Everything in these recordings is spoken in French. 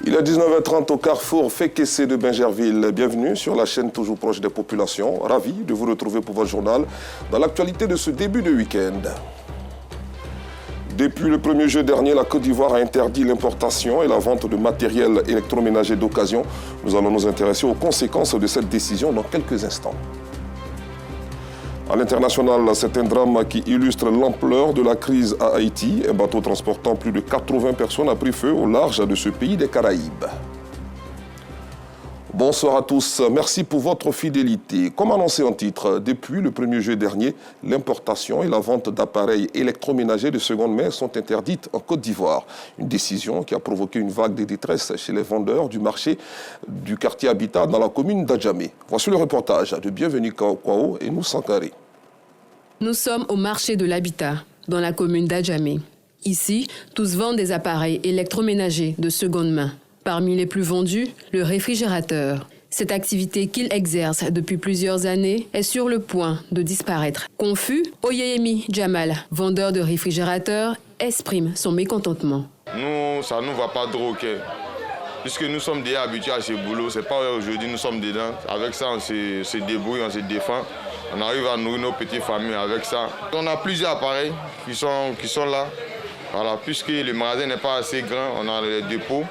Il est 19h30 au carrefour Fékessé de Bingerville. Bienvenue sur la chaîne toujours proche des populations. Ravi de vous retrouver pour votre journal dans l'actualité de ce début de week-end. Depuis le 1er juillet dernier, la Côte d'Ivoire a interdit l'importation et la vente de matériel électroménager d'occasion. Nous allons nous intéresser aux conséquences de cette décision dans quelques instants. À l'international, c'est un drame qui illustre l'ampleur de la crise à Haïti. Un bateau transportant plus de 80 personnes a pris feu au large de ce pays des Caraïbes. Bonsoir à tous, merci pour votre fidélité. Comme annoncé en titre, depuis le 1er juillet dernier, l'importation et la vente d'appareils électroménagers de seconde main sont interdites en Côte d'Ivoire. Une décision qui a provoqué une vague de détresse chez les vendeurs du marché du quartier Habitat dans la commune d'Adjamé. Voici le reportage de Bienvenue Kwao et nous Sankari. Nous sommes au marché de l'habitat, dans la commune d'Adjamé. Ici, tous vendent des appareils électroménagers de seconde main. Parmi les plus vendus, le réfrigérateur. Cette activité qu'il exerce depuis plusieurs années est sur le point de disparaître. Confus, Oyeyemi Jamal, vendeur de réfrigérateurs, exprime son mécontentement. Nous, ça ne nous va pas trop, ok. Puisque nous sommes déjà habitués à ce boulot, c'est pas aujourd'hui nous sommes dedans. Avec ça, on se débrouille, on se défend. On arrive à nourrir nos petites familles avec ça. On a plusieurs appareils qui sont là. Voilà, puisque le magasin n'est pas assez grand, on a les dépôts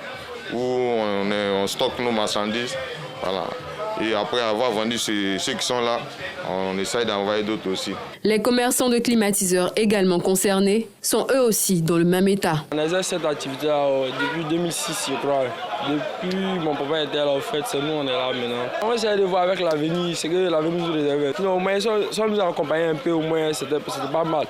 où on stocke nos marchandises. Voilà. Et après avoir vendu ceux qui sont là, on essaye d'envoyer d'autres aussi. Les commerçants de climatiseurs également concernés sont eux aussi dans le même état. On exerce cette activité-là depuis 2006, je crois. Depuis mon papa était là, en fait, c'est nous, on est là maintenant. On essaie de voir avec l'avenir, c'est que l'avenir nous réserve. Sinon, au moins, si on nous accompagnait un peu, au moins, c'était pas mal.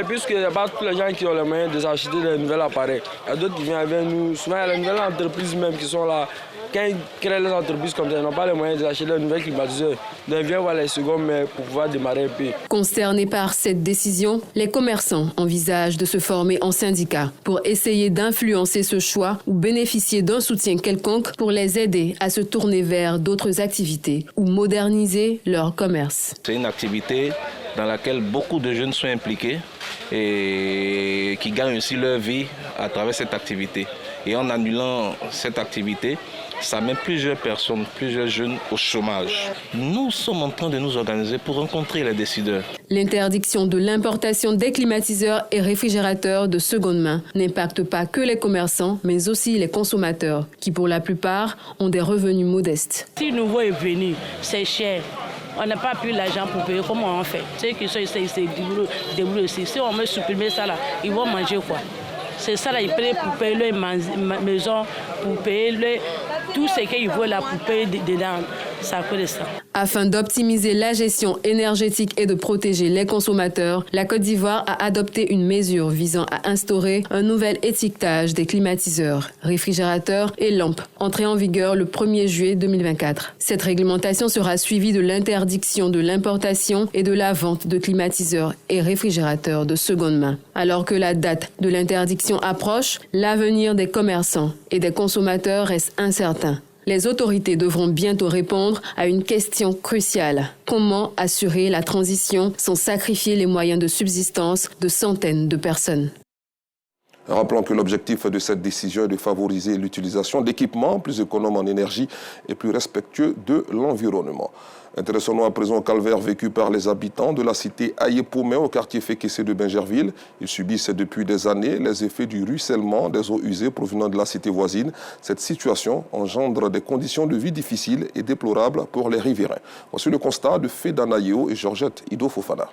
Puisqu'il n'y a pas tous les gens qui ont les moyens d'acheter des nouveaux appareils. Il y a d'autres qui viennent avec nous. Souvent, il y a les nouvelles entreprises même qui sont là. Quand ils créent les entreprises comme ça, ils n'ont pas les moyens d'acheter de nouvelles climatiseurs. Donc, ils viennent voir les secondes mains pour pouvoir démarrer un peu. Concernés par cette décision, les commerçants envisagent de se former en syndicat pour essayer d'influencer ce choix ou bénéficier d'un soutien quelconque pour les aider à se tourner vers d'autres activités ou moderniser leur commerce. C'est une activité dans laquelle beaucoup de jeunes sont impliqués et qui gagnent aussi leur vie à travers cette activité. Et en annulant cette activité, ça met plusieurs personnes, plusieurs jeunes au chômage. Nous sommes en train de nous organiser pour rencontrer les décideurs. L'interdiction de l'importation des climatiseurs et réfrigérateurs de seconde main n'impacte pas que les commerçants, mais aussi les consommateurs, qui pour la plupart ont des revenus modestes. Si le nouveau est venu, c'est cher. On n'a pas plus l'argent pour payer, comment on fait? Ceux qui sont ici, ils se débrouillent aussi. Si on veut supprimer ça, là, ils vont manger quoi? C'est ça, là, ils paient pour payer leur maison, pour payer tout ce qu'ils veulent là, pour payer dedans. Ça coûte ça. Afin d'optimiser la gestion énergétique et de protéger les consommateurs, la Côte d'Ivoire a adopté une mesure visant à instaurer un nouvel étiquetage des climatiseurs, réfrigérateurs et lampes, entrée en vigueur le 1er juillet 2024. Cette réglementation sera suivie de l'interdiction de l'importation et de la vente de climatiseurs et réfrigérateurs de seconde main. Alors que la date de l'interdiction approche, l'avenir des commerçants et des consommateurs reste incertain. Les autorités devront bientôt répondre à une question cruciale. Comment assurer la transition sans sacrifier les moyens de subsistance de centaines de personnes? Rappelons que l'objectif de cette décision est de favoriser l'utilisation d'équipements plus économes en énergie et plus respectueux de l'environnement. Intéressons-nous à présent au calvaire vécu par les habitants de la cité Ayepomé au quartier Fékessé de Bingerville. Ils subissent depuis des années les effets du ruissellement des eaux usées provenant de la cité voisine. Cette situation engendre des conditions de vie difficiles et déplorables pour les riverains. Voici le constat de Fédanaïo et Georgette Ido Fofana.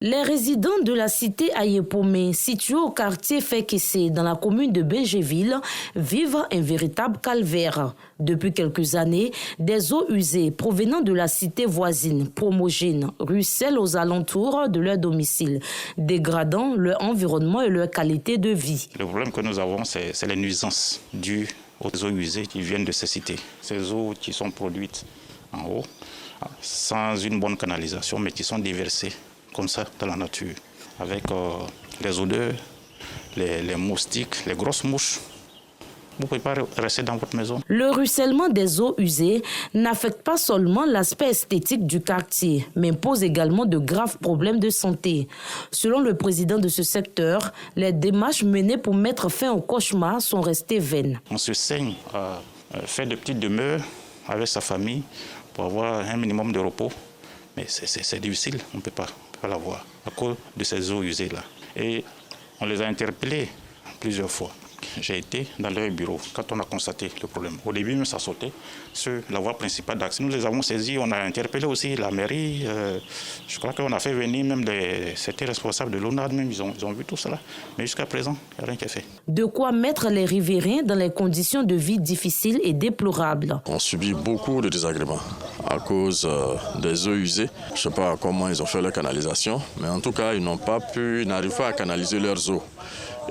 Les résidents de la cité Ayepomé, située au quartier Fékessé, dans la commune de Bingerville, vivent un véritable calvaire. Depuis quelques années, des eaux usées provenant de la cité voisine, Promogène, ruissellent aux alentours de leur domicile, dégradant leur environnement et leur qualité de vie. Le problème que nous avons, c'est les nuisances dues aux eaux usées qui viennent de ces cités. Ces eaux qui sont produites en haut, sans une bonne canalisation, mais qui sont déversées comme ça dans la nature, avec les odeurs, les moustiques, les grosses mouches. vous ne pouvez pas rester dans votre maison. Le ruissellement des eaux usées n'affecte pas seulement l'aspect esthétique du quartier, mais pose également de graves problèmes de santé. Selon le président de ce secteur, les démarches menées pour mettre fin au cauchemar sont restées vaines. On se saigne à faire de petites demeures avec sa famille pour avoir un minimum de repos. Mais c'est difficile, on ne peut pas l'avoir à cause de ces eaux usées-là. Et on les a interpellés plusieurs fois. J'ai été dans leur bureau quand on a constaté le problème. Au début, même ça sautait sur la voie principale d'accès. Nous les avons saisis, on a interpellé aussi la mairie. Je crois qu'on a fait venir même certains responsables de l'ONAD, même ils ont vu tout cela. Mais jusqu'à présent, il n'y a rien qui est fait. De quoi mettre les riverains dans les conditions de vie difficiles et déplorables. On subit beaucoup de désagréments à cause des eaux usées. Je ne sais pas comment ils ont fait leur canalisation, mais en tout cas, ils n'arrivent pas à canaliser leurs eaux.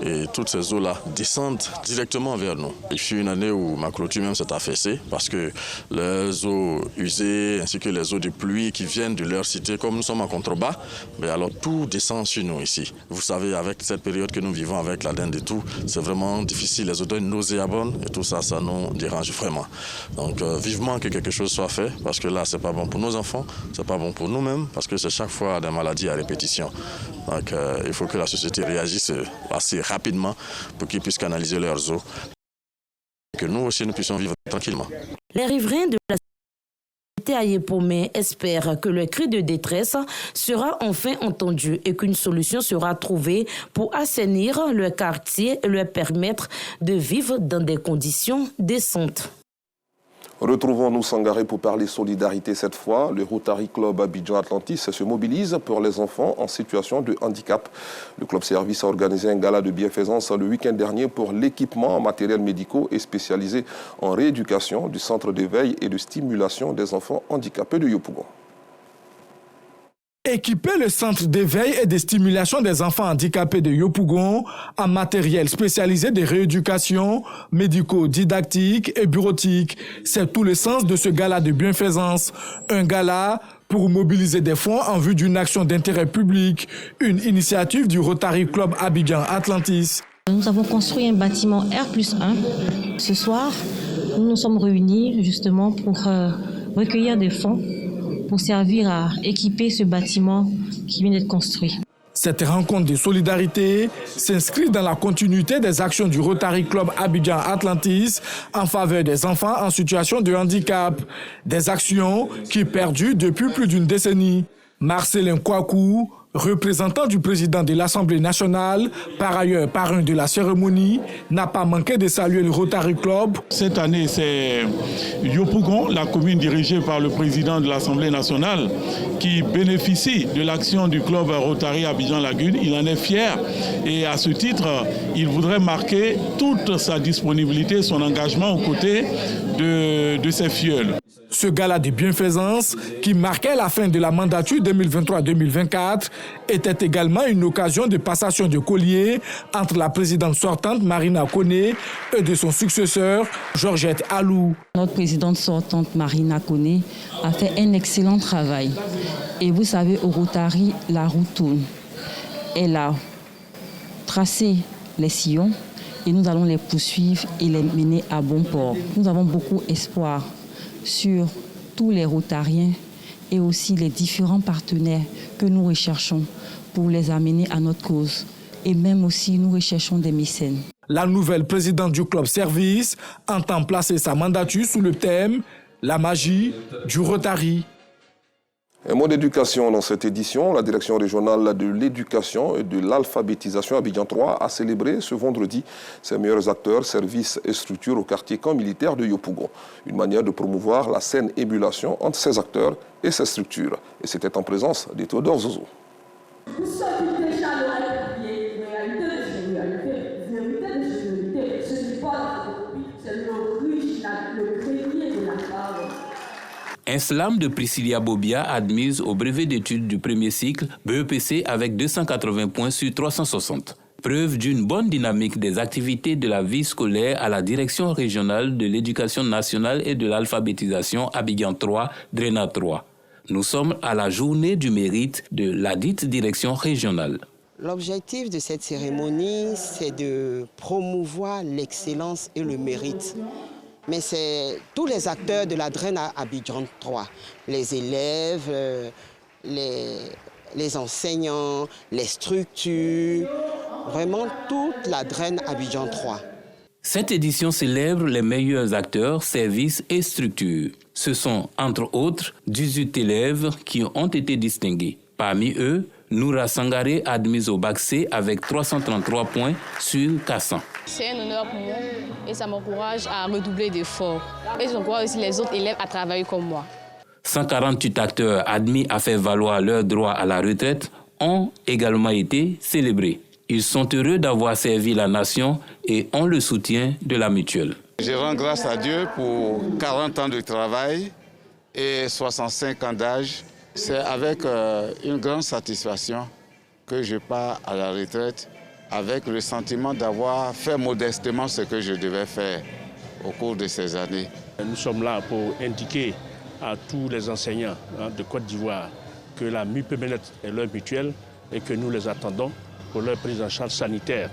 Et toutes ces eaux-là descendent directement vers nous. Il fut une année où ma clôture même s'est affaissée parce que les eaux usées ainsi que les eaux de pluie qui viennent de leur cité, comme nous sommes en contrebas, alors tout descend sur nous ici. Vous savez, avec cette période que nous vivons avec la dinde et tout, c'est vraiment difficile. Les odeurs nauséabondes et tout ça, ça nous dérange vraiment. Donc vivement que quelque chose soit fait parce que là, c'est pas bon pour nos enfants, c'est pas bon pour nous-mêmes parce que c'est chaque fois des maladies à répétition. Donc il faut que la société réagisse assez rapidement pour qu'ils puissent canaliser leurs eaux. Que nous aussi, nous puissions vivre tranquillement. Les riverains de la cité Ayepomé espèrent que le cri de détresse sera enfin entendu et qu'une solution sera trouvée pour assainir le quartier et leur permettre de vivre dans des conditions décentes. Retrouvons-nous Sangaré pour parler solidarité cette fois. Le Rotary Club Abidjan Atlantis se mobilise pour les enfants en situation de handicap. Le club service a organisé un gala de bienfaisance le week-end dernier pour l'équipement en matériels médicaux et spécialisé en rééducation du centre d'éveil et de stimulation des enfants handicapés de Yopougon. Équiper le centre d'éveil et de stimulation des enfants handicapés de Yopougon en matériel spécialisé de rééducation, médico-didactique et bureautique. C'est tout le sens de ce gala de bienfaisance. Un gala pour mobiliser des fonds en vue d'une action d'intérêt public, une initiative du Rotary Club Abidjan Atlantis. Nous avons construit un bâtiment R+1. Ce soir, nous nous sommes réunis justement pour recueillir des fonds pour servir à équiper ce bâtiment qui vient d'être construit. Cette rencontre de solidarité s'inscrit dans la continuité des actions du Rotary Club Abidjan Atlantis en faveur des enfants en situation de handicap. Des actions qui perdurent depuis plus d'une décennie. Marcelin Kouakou, représentant du président de l'Assemblée nationale, par ailleurs parrain de la cérémonie, n'a pas manqué de saluer le Rotary Club. Cette année, c'est Yopougon, la commune dirigée par le président de l'Assemblée nationale, qui bénéficie de l'action du club Rotary Abidjan Lagune. Il en est fier et à ce titre, il voudrait marquer toute sa disponibilité, son engagement aux côtés de ses filleuls. Ce gala de bienfaisance, qui marquait la fin de la mandature 2023-2024, était également une occasion de passation de collier entre la présidente sortante Marina Koné et de son successeur Georgette Alou. Notre présidente sortante Marina Koné a fait un excellent travail. Et vous savez, au Rotary, la roue tourne. Elle a tracé les sillons et nous allons les poursuivre et les mener à bon port. Nous avons beaucoup espoir sur tous les Rotariens et aussi les différents partenaires que nous recherchons pour les amener à notre cause. Et même aussi, nous recherchons des mécènes. La nouvelle présidente du club service entend placer sa mandature sous le thème « La magie du Rotary ». Un mot d'éducation dans cette édition. La direction régionale de l'éducation et de l'alphabétisation Abidjan 3 a célébré ce vendredi ses meilleurs acteurs, services et structures au quartier camp militaire de Yopougon. Une manière de promouvoir la saine émulation entre ces acteurs et ces structures. Et c'était en présence de Théodore Zozo. Un slam de Priscilla Bobia admise au brevet d'études du premier cycle BEPC avec 280 points sur 360. Preuve d'une bonne dynamique des activités de la vie scolaire à la direction régionale de l'éducation nationale et de l'alphabétisation Abidjan 3, Dréna 3. Nous sommes à la journée du mérite de la dite direction régionale. L'objectif de cette cérémonie, c'est de promouvoir l'excellence et le mérite. Mais c'est tous les acteurs de la DREN à Abidjan 3, les élèves, les enseignants, les structures, vraiment toute la DREN Abidjan 3. Cette édition célèbre les meilleurs acteurs, services et structures. Ce sont, entre autres, 18 élèves qui ont été distingués. Parmi eux, Noura Sangaré, admise au bac C avec 333 points sur 400. C'est un honneur pour moi et ça m'encourage à redoubler d'efforts. Et j'encourage aussi les autres élèves à travailler comme moi. 148 acteurs admis à faire valoir leur droit à la retraite ont également été célébrés. Ils sont heureux d'avoir servi la nation et ont le soutien de la mutuelle. Je rends grâce à Dieu pour 40 ans de travail et 65 ans d'âge. C'est avec une grande satisfaction que je pars à la retraite avec le sentiment d'avoir fait modestement ce que je devais faire au cours de ces années. Nous sommes là pour indiquer à tous les enseignants de Côte d'Ivoire que la MUPEMENET est leur mutuelle et que nous les attendons pour leur prise en charge sanitaire.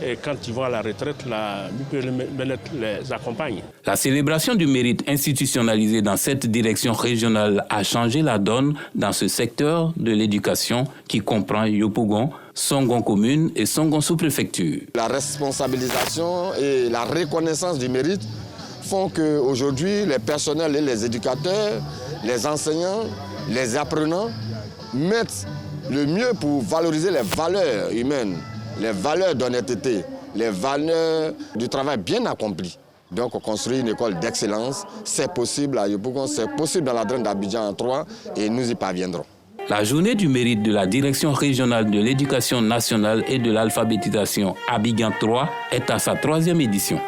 Et quand ils vont à la retraite, la MUPEMENET les accompagne. La célébration du mérite institutionnalisé dans cette direction régionale a changé la donne dans ce secteur de l'éducation qui comprend Yopougon, Songon commune et Songon sous-préfecture. La responsabilisation et la reconnaissance du mérite font qu'aujourd'hui, les personnels et les éducateurs, les enseignants, les apprenants mettent le mieux pour valoriser les valeurs humaines, les valeurs d'honnêteté, les valeurs du travail bien accompli. Donc construire une école d'excellence, c'est possible à Yopougon, c'est possible dans la DREN d'Abidjan 3 et nous y parviendrons. La journée du mérite de la Direction régionale de l'éducation nationale et de l'alphabétisation Abidjan 3 est à sa 3e édition.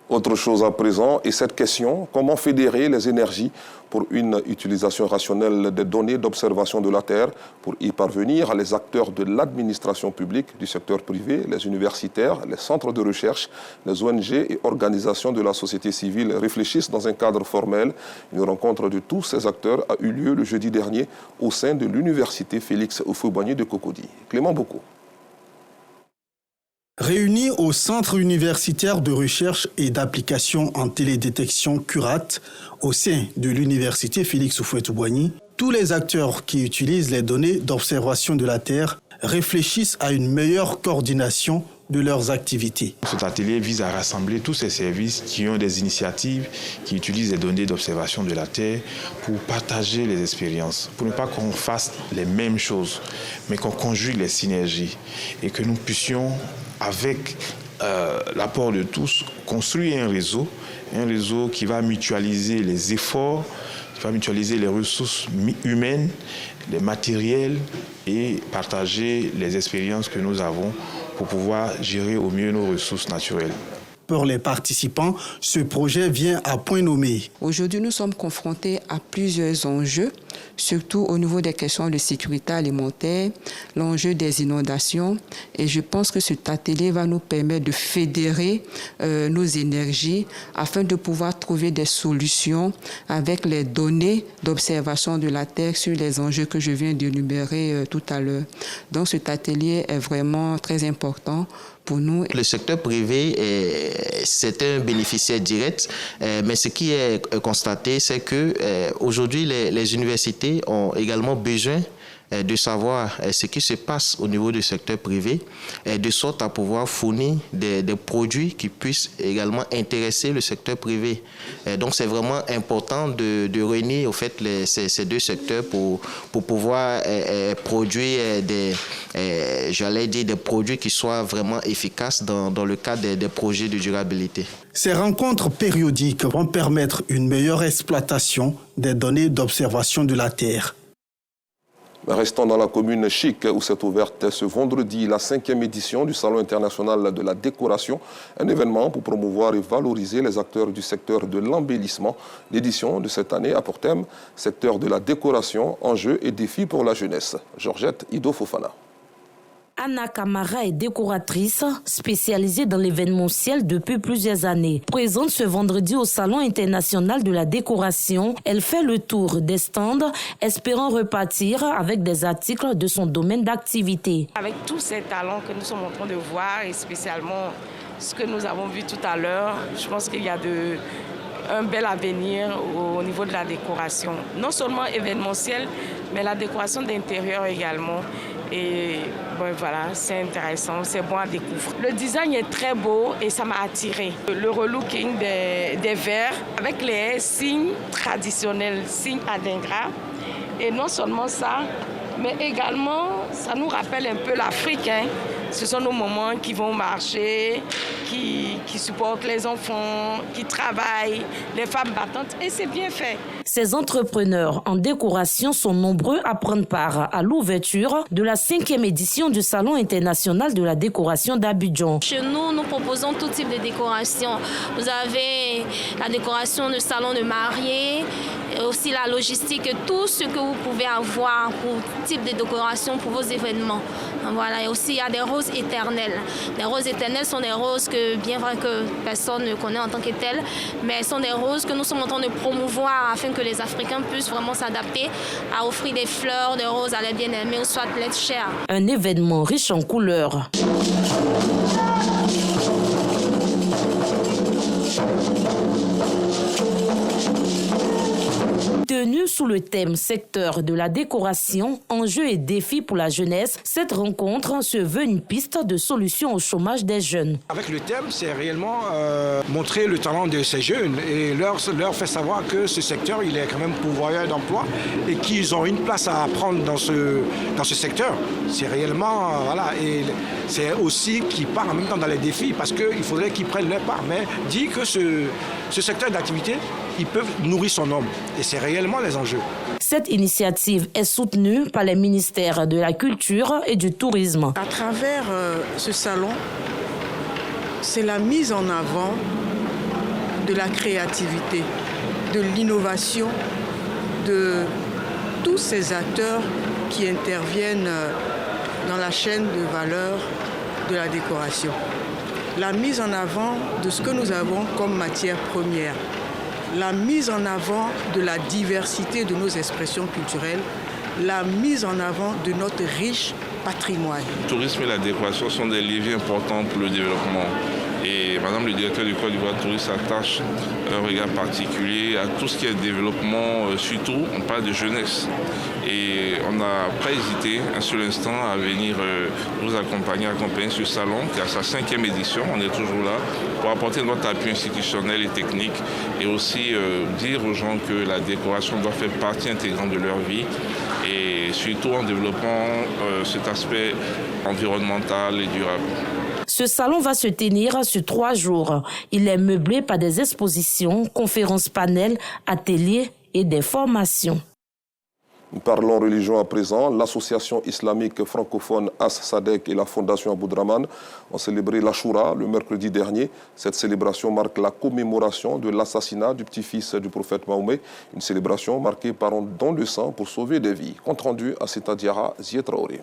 Autre chose à présent, et cette question, comment fédérer les énergies pour une utilisation rationnelle des données d'observation de la Terre? Pour y parvenir, les acteurs de l'administration publique, du secteur privé, les universitaires, les centres de recherche, les ONG et organisations de la société civile réfléchissent dans un cadre formel. Une rencontre de tous ces acteurs a eu lieu le jeudi dernier au sein de l'université Félix Houphouët-Boigny de Cocody. Clément Bocco. Réunis au Centre universitaire de recherche et d'application en télédétection CURAT, au sein de l'université Félix Houphouët-Boigny, tous les acteurs qui utilisent les données d'observation de la Terre réfléchissent à une meilleure coordination de leurs activités. Cet atelier vise à rassembler tous ces services qui ont des initiatives, qui utilisent les données d'observation de la Terre pour partager les expériences, pour ne pas qu'on fasse les mêmes choses, mais qu'on conjugue les synergies et que nous puissions, avec l'apport de tous, construire un réseau qui va mutualiser les efforts, qui va mutualiser les ressources humaines, les matériels et partager les expériences que nous avons pour pouvoir gérer au mieux nos ressources naturelles. Pour les participants, ce projet vient à point nommé. Aujourd'hui, nous sommes confrontés à plusieurs enjeux, surtout au niveau des questions de sécurité alimentaire, l'enjeu des inondations. Et je pense que cet atelier va nous permettre de fédérer nos énergies afin de pouvoir trouver des solutions avec les données d'observation de la Terre sur les enjeux que je viens d'énumérer tout à l'heure. Donc cet atelier est vraiment très important pour nous. Le secteur privé, c'est un bénéficiaire direct, mais ce qui est constaté, c'est que aujourd'hui les universités ont également besoin de savoir ce qui se passe au niveau du secteur privé, de sorte à pouvoir fournir des produits qui puissent également intéresser le secteur privé. Donc c'est vraiment important de réunir au fait ces deux secteurs pour pouvoir produire des produits qui soient vraiment efficaces dans le cadre des projets de durabilité. Ces rencontres périodiques vont permettre une meilleure exploitation des données d'observation de la Terre. Restons dans la commune Chic où s'est ouverte ce vendredi la 5e édition du Salon international de la décoration, un événement pour promouvoir et valoriser les acteurs du secteur de l'embellissement. L'édition de cette année a pour thème « Secteur de la décoration, enjeux et défis pour la jeunesse ». Georgette Ido Fofana. Anna Camara est décoratrice spécialisée dans l'événementiel depuis plusieurs années. Présente ce vendredi au Salon international de la décoration, elle fait le tour des stands, espérant repartir avec des articles de son domaine d'activité. Avec tous ces talents que nous sommes en train de voir et spécialement ce que nous avons vu tout à l'heure, je pense qu'il y a un bel avenir au niveau de la décoration. Non seulement événementielle, mais la décoration d'intérieur également. Et bon, voilà, c'est intéressant, c'est bon à découvrir. Le design est très beau et ça m'a attiré. Le relooking des verres avec les signes traditionnels, signes adingra. Et non seulement ça, mais également, ça nous rappelle un peu l'Afrique. Ce sont nos moments qui vont marcher, qui supportent les enfants, qui travaillent, les femmes battantes, et c'est bien fait. Ces entrepreneurs en décoration sont nombreux à prendre part à l'ouverture de la 5e édition du Salon international de la décoration d'Abidjan. Chez nous, nous proposons tout type de décoration. Vous avez la décoration de salon de mariée, aussi la logistique, tout ce que vous pouvez avoir pour type de décoration pour vos événements. Voilà. Et aussi, il y a des roses éternelles. Les roses éternelles sont des roses que, bien vrai que personne ne connaît en tant que telles, mais elles sont des roses que nous sommes en train de promouvoir afin que les Africains puissent vraiment s'adapter à offrir des fleurs, des roses à leurs bien-aimés ou soit l'être cher. Un événement riche en couleurs. Tenue sous le thème secteur de la décoration, enjeux et défis pour la jeunesse, cette rencontre se veut une piste de solution au chômage des jeunes. Avec le thème, c'est réellement montrer le talent de ces jeunes et leur faire savoir que ce secteur, il est quand même pourvoyeur d'emploi et qu'ils ont une place à prendre dans ce secteur. C'est réellement, voilà, et c'est aussi qu'ils partent en même temps dans les défis parce qu'il faudrait qu'ils prennent leur part. Mais dit que ce secteur d'activité, ils peuvent nourrir son homme et c'est réellement les enjeux. Cette initiative est soutenue par les ministères de la Culture et du Tourisme. À travers ce salon, c'est la mise en avant de la créativité, de l'innovation, de tous ces acteurs qui interviennent dans la chaîne de valeur de la décoration. La mise en avant de ce que nous avons comme matière première. La mise en avant de la diversité de nos expressions culturelles, la mise en avant de notre riche patrimoine. Le tourisme et la décoration sont des leviers importants pour le développement. Et Madame le directeur du Côte d'Ivoire Tourisme attache un regard particulier à tout ce qui est développement, surtout on parle de jeunesse. Et on n'a pas hésité un seul instant à venir nous accompagner ce salon qui a sa 5e édition. On est toujours là pour apporter notre appui institutionnel et technique et aussi dire aux gens que la décoration doit faire partie intégrante de leur vie et surtout en développant cet aspect environnemental et durable. Ce salon va se tenir sur 3 jours. Il est meublé par des expositions, conférences panels, ateliers et des formations. Parlons religion à présent. L'association islamique francophone As-Sadek et la fondation Aboudraman ont célébré l'Achoura le mercredi dernier. Cette célébration marque la commémoration de l'assassinat du petit-fils du prophète Mahomet. Une célébration marquée par un don de sang pour sauver des vies. Compte rendu à Setadiara, Ziet Traoré.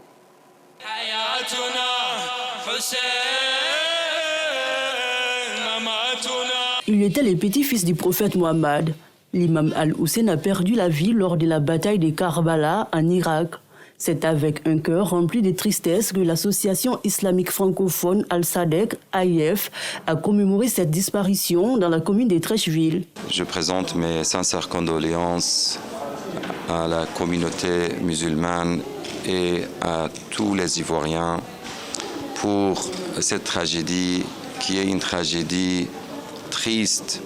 Il était le petit-fils du prophète Mohammed. L'imam Al-Hussein a perdu la vie lors de la bataille de Karbala en Irak. C'est avec un cœur rempli de tristesse que l'association islamique francophone Al-Sadek, AIF, a commémoré cette disparition dans la commune de Trècheville. Je présente mes sincères condoléances à la communauté musulmane et à tous les Ivoiriens pour cette tragédie qui est une tragédie triste.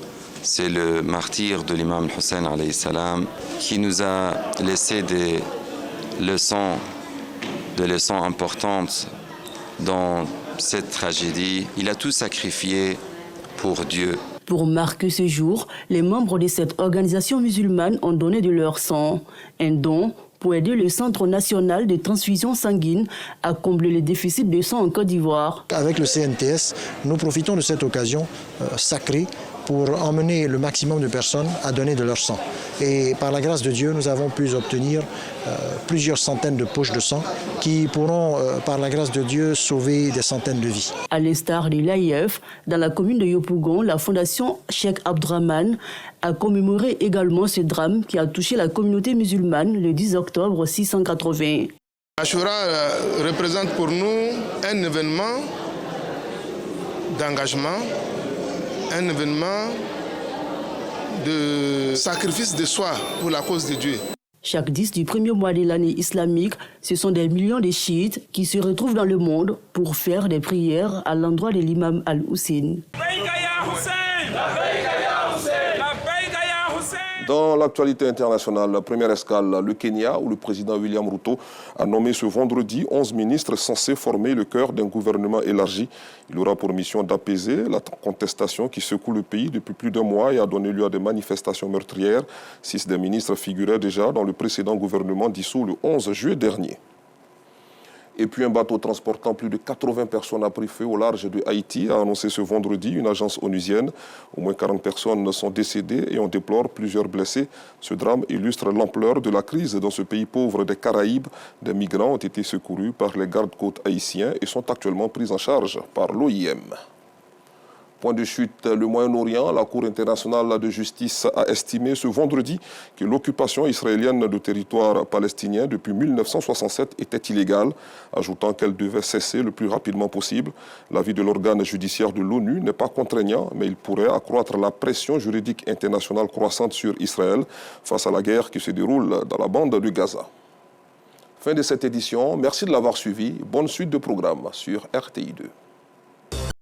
C'est le martyr de l'imam Hussein alayhi salam qui nous a laissé des leçons importantes dans cette tragédie. Il a tout sacrifié pour Dieu. Pour marquer ce jour, les membres de cette organisation musulmane ont donné de leur sang. Un don pour aider le Centre national de transfusion sanguine à combler les déficits de sang en Côte d'Ivoire. Avec le CNTS, nous profitons de cette occasion sacrée pour emmener le maximum de personnes à donner de leur sang. Et par la grâce de Dieu, nous avons pu obtenir plusieurs centaines de poches de sang qui pourront, par la grâce de Dieu, sauver des centaines de vies. À l'instar de l'AIF, dans la commune de Yopougon, la fondation Cheikh Abdraman a commémoré également ce drame qui a touché la communauté musulmane le 10 octobre 680. Ashura représente pour nous un événement d'engagement, un événement de sacrifice de soi pour la cause de Dieu. Chaque 10 du premier mois de l'année islamique, ce sont des millions de chiites qui se retrouvent dans le monde pour faire des prières à l'endroit de l'imam Al-Hussein. Dans l'actualité internationale, la première escale, le Kenya, où le président William Ruto a nommé ce vendredi 11 ministres censés former le cœur d'un gouvernement élargi. Il aura pour mission d'apaiser la contestation qui secoue le pays depuis plus d'un mois et a donné lieu à des manifestations meurtrières. 6 des ministres figuraient déjà dans le précédent gouvernement dissous le 11 juillet dernier. Et puis un bateau transportant plus de 80 personnes a pris feu au large de Haïti, a annoncé ce vendredi une agence onusienne. Au moins 40 personnes sont décédées et on déplore plusieurs blessés. Ce drame illustre l'ampleur de la crise dans ce pays pauvre des Caraïbes. Des migrants ont été secourus par les gardes-côtes haïtiens et sont actuellement pris en charge par l'OIM. Point de chute, le Moyen-Orient, la Cour internationale de justice a estimé ce vendredi que l'occupation israélienne de territoire palestinien depuis 1967 était illégale, ajoutant qu'elle devait cesser le plus rapidement possible. L'avis de l'organe judiciaire de l'ONU n'est pas contraignant, mais il pourrait accroître la pression juridique internationale croissante sur Israël face à la guerre qui se déroule dans la bande de Gaza. Fin de cette édition, merci de l'avoir suivi. Bonne suite de programme sur RTI2.